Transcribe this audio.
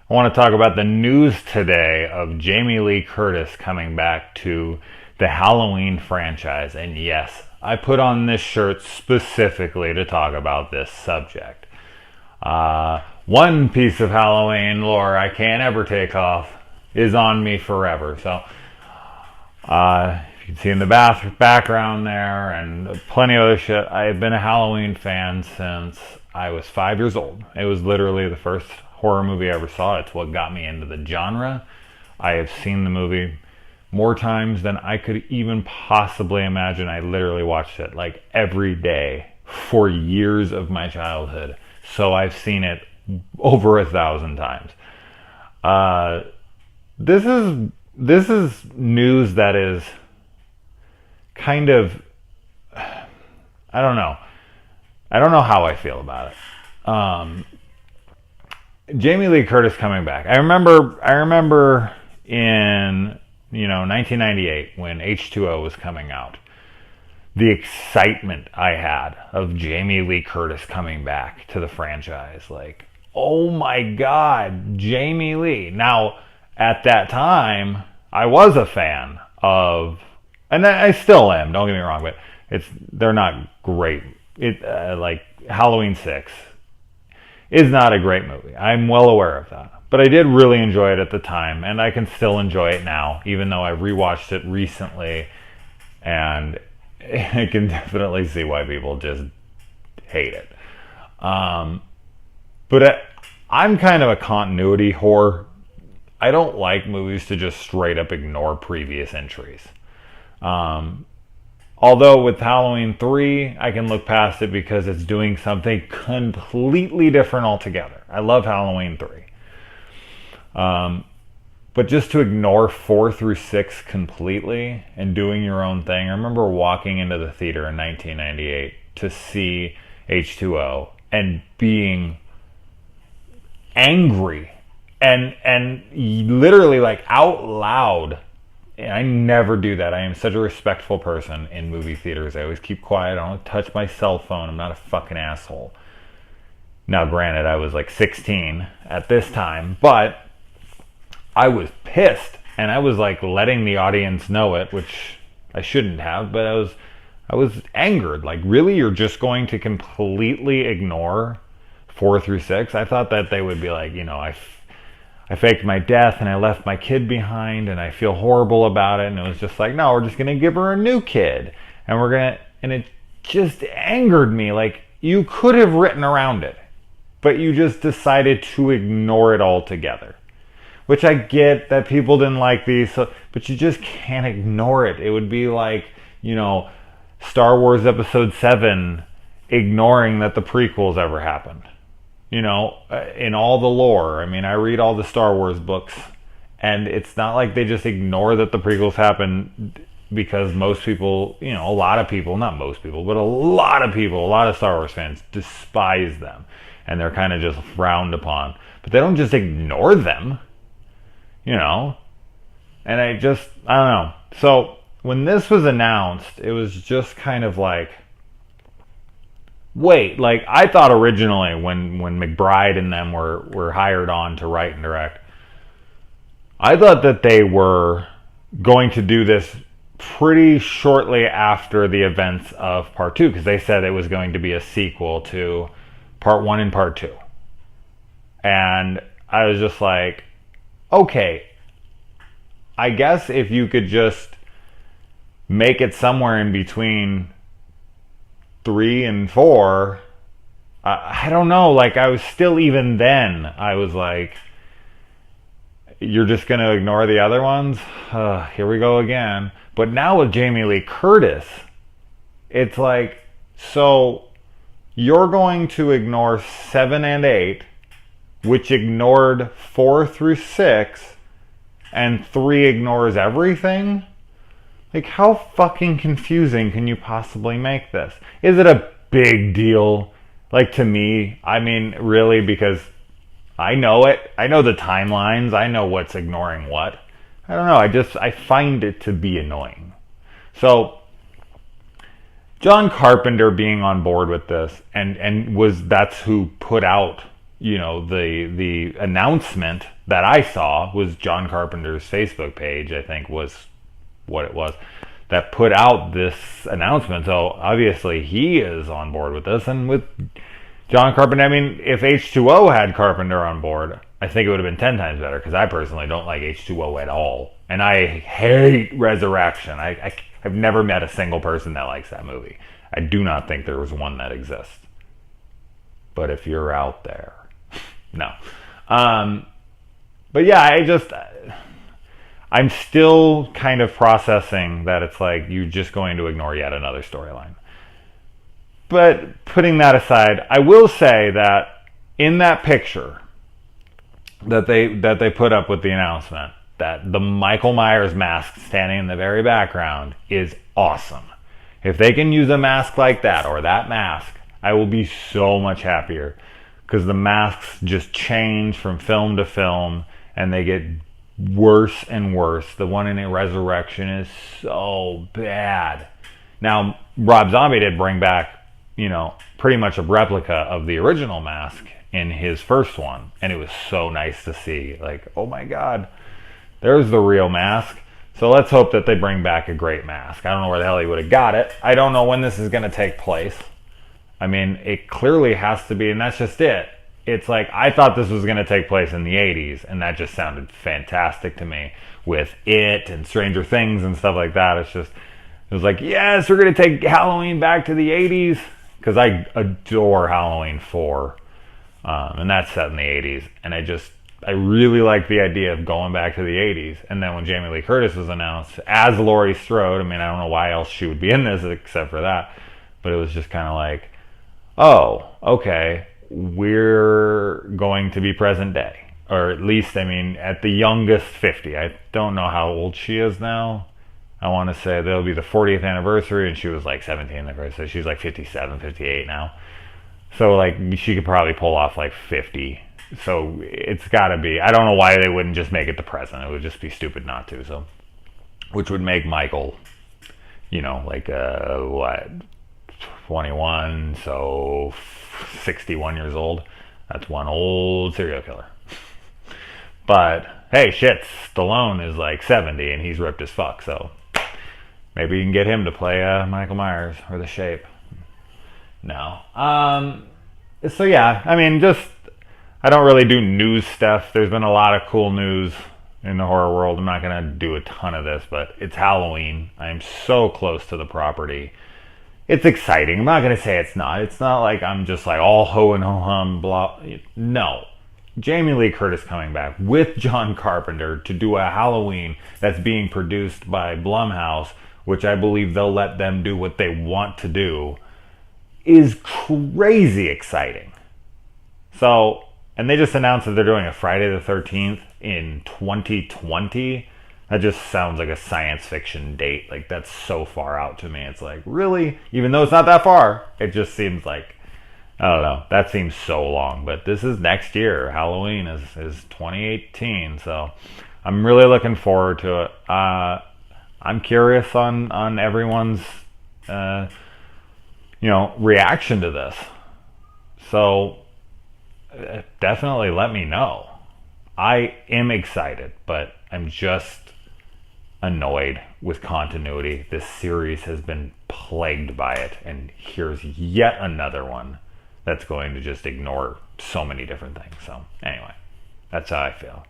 I want to talk about the news today of Jamie Lee Curtis coming back to the Halloween franchise. And yes, I put on this shirt specifically to talk about this subject. One piece of Halloween lore I can't ever take off is on me forever. So, you can see in the background there and plenty of other shit. I've been a Halloween fan since I was 5 years old. It was literally the first horror movie I ever saw. It's what got me into the genre. I have seen the movie more times than I could even possibly imagine. I literally watched it like every day for years of my childhood. So I've seen it over 1,000 times. This is news that is kind of, I don't know. I don't know how I feel about it. Jamie Lee Curtis coming back. I remember in 1998 when H2O was coming out. The excitement I had of Jamie Lee Curtis coming back to the franchise. Like, oh my God, Jamie Lee. Now, at that time, I was a fan of, and I still am, don't get me wrong, but they're not great. Like Halloween 6 is not a great movie. I'm well aware of that. But I did really enjoy it at the time, and I can still enjoy it now, even though I rewatched it recently, and I can definitely see why people just hate it. But I'm kind of a continuity whore. I don't like movies to just straight up ignore previous entries. Although with Halloween 3, I can look past it because it's doing something completely different altogether. I love Halloween 3. But just to ignore 4 through 6 completely and doing your own thing. I remember walking into the theater in 1998 to see H2O and being angry and literally like out loud. And I never do that. I am such a respectful person in movie theaters. I always keep quiet. I don't touch my cell phone. I'm not a fucking asshole. Now, granted, I was like 16 at this time, but I was pissed, and I was like letting the audience know it, which I shouldn't have, but I was angered. Like, really, you're just going to completely ignore 4 through 6? I thought that they would be like, I faked my death and I left my kid behind and I feel horrible about it. And it was just like, no, we're just going to give her a new kid. And it just angered me. Like, you could have written around it, but you just decided to ignore it altogether. Which I get that people didn't like these, but you just can't ignore it. It would be like, Star Wars Episode 7 ignoring that the prequels ever happened. In all the lore. I mean, I read all the Star Wars books, and it's not like they just ignore that the prequels happened because most people, a lot of people, not most people, but a lot of Star Wars fans despise them, and they're kind of just frowned upon. But they don't just ignore them, and I don't know. So when this was announced, it was just kind of like, wait, like I thought originally when McBride and them were hired on to write and direct, I thought that they were going to do this pretty shortly after the events of Part 2, because they said it was going to be a sequel to Part 1 and Part 2. And I was just like, okay, I guess if you could just make it somewhere in between 3 and 4, I don't know, like I was still, even then, I was like, you're just going to ignore the other ones? Here we go again. But now with Jamie Lee Curtis, it's like, so you're going to ignore 7 and 8, which ignored 4 through 6, and 3 ignores everything? Like, how fucking confusing can you possibly make this? Is it a big deal? Like, to me, I mean, really, because I know it. I know the timelines. I know what's ignoring what. I don't know. I find it to be annoying. So, John Carpenter being on board with this, and that's who put out, the announcement that I saw was John Carpenter's Facebook page, I think was what it was, that put out this announcement. So obviously he is on board with this. And with John Carpenter, I mean, if H2O had Carpenter on board, I think it would have been 10 times better, because I personally don't like H2O at all. And I hate Resurrection. I've never met a single person that likes that movie. I do not think there was one that exists. But if you're out there, no. But yeah, I'm still kind of processing that it's like you're just going to ignore yet another storyline. But putting that aside, I will say that in that picture that they put up with the announcement, that the Michael Myers mask standing in the very background is awesome. If they can use a mask like that, or that mask, I will be so much happier, because the masks just change from film to film and they get worse and worse. The one in Resurrection is so bad. Now, Rob Zombie did bring back, pretty much a replica of the original mask in his first one, and it was so nice to see. Like, oh my God, there's the real mask. So let's hope that they bring back a great mask. I don't know where the hell he would have got it. I don't know when this is going to take place. I mean, it clearly has to be, and that's just it. It's like, I thought this was going to take place in the 80s, and that just sounded fantastic to me, with It and Stranger Things and stuff like that. It was like, yes, we're going to take Halloween back to the 80s, because I adore Halloween 4, and that's set in the 80s, and I really like the idea of going back to the 80s. And then when Jamie Lee Curtis was announced as Laurie Strode, I mean, I don't know why else she would be in this except for that, but it was just kind of like, oh, okay, we're going to be present day. Or at least, I mean, at the youngest 50. I don't know how old she is now. I want to say that'll be the 40th anniversary, and she was like 17 the first, so she's like 57, 58 now. So, like, she could probably pull off like 50. So it's got to be. I don't know why they wouldn't just make it the present. It would just be stupid not to. So, which would make Michael, like 21, so 61 years old. That's one old serial killer. But hey, shit, Stallone is like 70 and he's ripped as fuck. So maybe you can get him to play Michael Myers or The Shape. No. So yeah, I mean, I don't really do news stuff. There's been a lot of cool news in the horror world. I'm not going to do a ton of this, but it's Halloween. I'm so close to the property. It's exciting. I'm not going to say it's not. It's not like I'm just like all ho and ho hum, blah. No. Jamie Lee Curtis coming back with John Carpenter to do a Halloween that's being produced by Blumhouse, which I believe they'll let them do what they want to do, is crazy exciting. So, and they just announced that they're doing a Friday the 13th in 2020. That just sounds like a science fiction date. Like, that's so far out to me. It's like, really? Even though it's not that far, it just seems like, I don't know. That seems so long. But this is next year. Halloween is 2018. So I'm really looking forward to it. I'm curious on everyone's, reaction to this. So definitely let me know. I am excited, but I'm just annoyed with continuity. This series has been plagued by it, and here's yet another one that's going to just ignore so many different things. So anyway, that's how I feel.